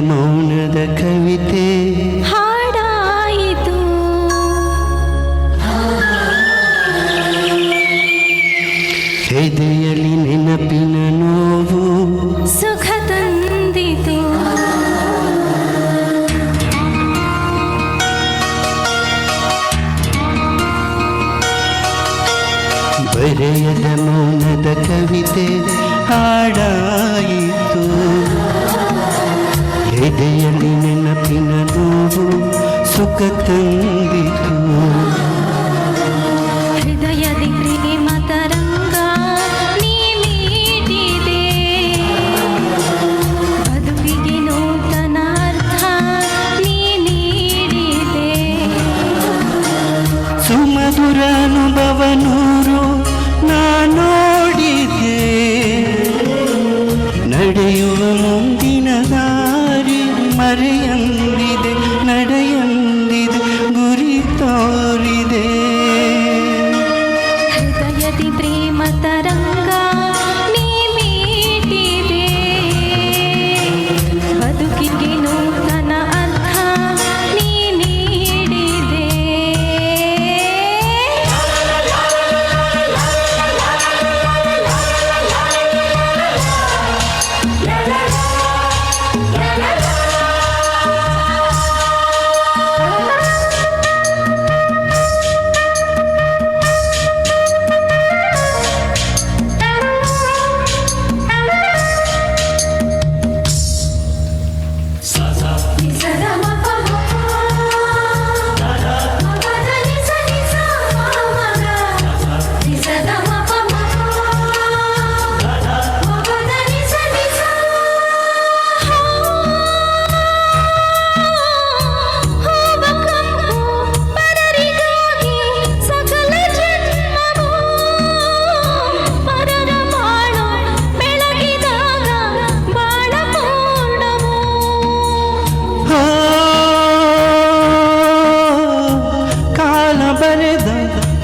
ಮೌನದ ಕವಿತೆ ಹಾಡಾಯಿತು. ಎದೆಯಲ್ಲಿ ನೆನಪಿನ ನೋವು ಸುಖ ತಂದಿತು. ಬರೆಯದ ಮೌನದ ಕವಿತೆ ಹಾಡಾಯಿತು. ಎದೆಯಲ್ಲಿ ನೆನಪಿನ ನೋವು ಸುಖ ತಂದಿತು. ಹೃದಯದಿ ಪ್ರೇಮ ತರಂಗ ನೀ ನೀಡಿದೆ, ಬದುಕಿಗೆ ನೂತನ ಅರ್ಥ ನೀ ನೀಡಿದೆ. ಸುಮಧುರ ಅನುಭವ ನೂರು ನಾ ನೋಡಿದೆ. ನಡೆಯುವ ಮುಂದಿನ ದಾರಿ ಮರೆಯಂದಿದೆ, ನಡೆಯಂದಿದೆ, ಗುರಿ ತೋರಿದೆ. ಹೃದಯದಿ ಪ್ರೇಮ ತರಂಗ ನೀ ಮೀಟಿದೆ, ಬದುಕಿಗೆ ನೂತನ ಅರ್ಥ ನೀ ನೀಡಿದೆ.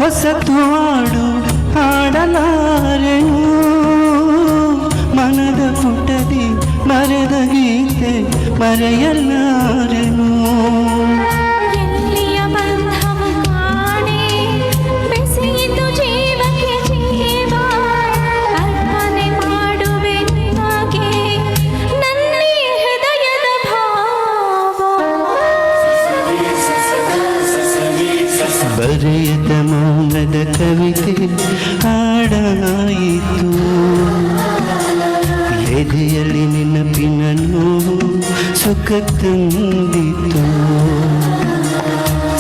ಹೊಸತು ಹಾಡು ಹಾಡಲಾರೆನು, ಮನದ ಪುಟದಿ ಮರೆದ ಗೀತೆ ಮರೆಯಲಾರೆನು. ಎಲ್ಲಿಯ ಬಂಧವ ಕಾಣೆ ಬೆಸೆಯಿತು ಜೀವಕ್ಕೆ ಜೀವ, ಅರ್ಪಣೆ ಮಾಡುವೆ ನಿನಗೆ ನನ್ನಿ ಹೃದಯದ ಭಾವ. ಬರೆಯದ ಮೌನದ ಕವಿತೆ ಹಾಡಾಯಿತು. ಎದೆಯಲ್ಲಿ ನೆನಪಿನ ನೋವು ಸುಖ ತಂದಿತು.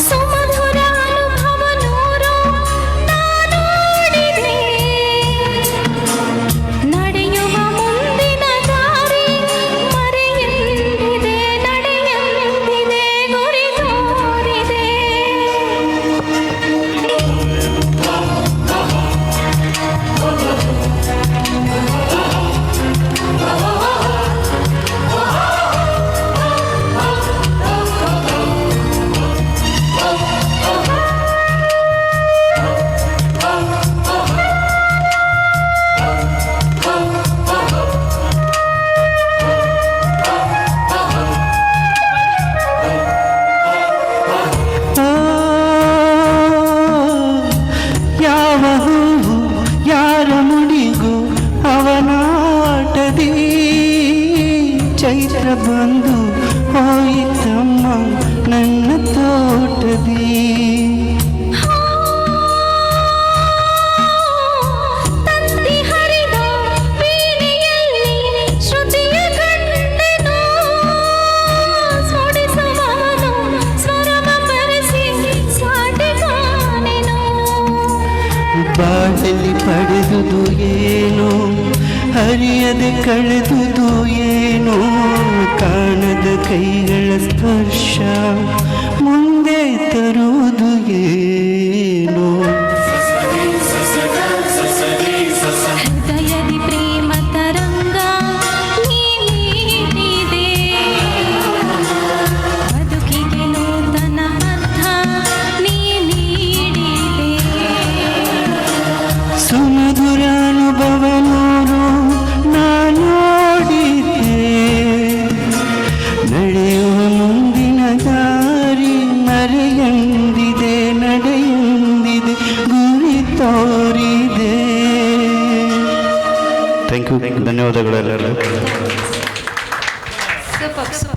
ಸುಮಧುರ ಅನುಭವ ನೂರು ನಾ ನೋಡಿದೆ, ನಡೆಯುವ ಮುಂದಿನ ದಾರಿ ಮರೆಯಂದಿದೆ, ನಡೆಯಂದಿದೆ, ಗುರಿ ತೋರಿದೆ. ಯಾವ ಹೂವು ಯಾರ ಮುಡಿಗೂ ಅವನಾಟದಿ ಚೈತ್ರ ಬಂದು ಹೋಯಿತಮ್ಮ ನನ್ನ ತೋಟದಿ. ತಂತಿ ಹರಿದ ವೀಣೆಯಲ್ಲಿ ಶ್ರುತಿಯ ಕಂಡೆನು, ಸುಡಿಸುವವನು ಸ್ವರವ ಬರೆಸಿ ಸಾಟಿ ಕಾಣೆನು. ಬಾಳಲ್ಲಿ ಪಡೆದುದು ಏನೋ, ಹರಿಯದೆ ಕಳೆದುದು ಏನೋ, ಕಾಣದ ಕೈಗಳ ಸ್ಪರ್ಶ ಮುಂದೆ ತರುವುದು ಏನೋ. ಹೃದಯದಿ ಪ್ರೇಮ ತರಂಗ ನೀ ನೀಡಿದೆ, ಬದುಕಿಗೆ ನೂತನ ಅರ್ಥ ನೀ ನೀಡಿದೆ. ಸುಮಧುರ ಅನುಭವ ನೂರು ನಾ ನೋಡಿದೆ. ಥ್ಯಾಂಕ್ ಯು, ಧನ್ಯವಾದಗಳು ಎಲ್ಲರಿಗೂ. Super super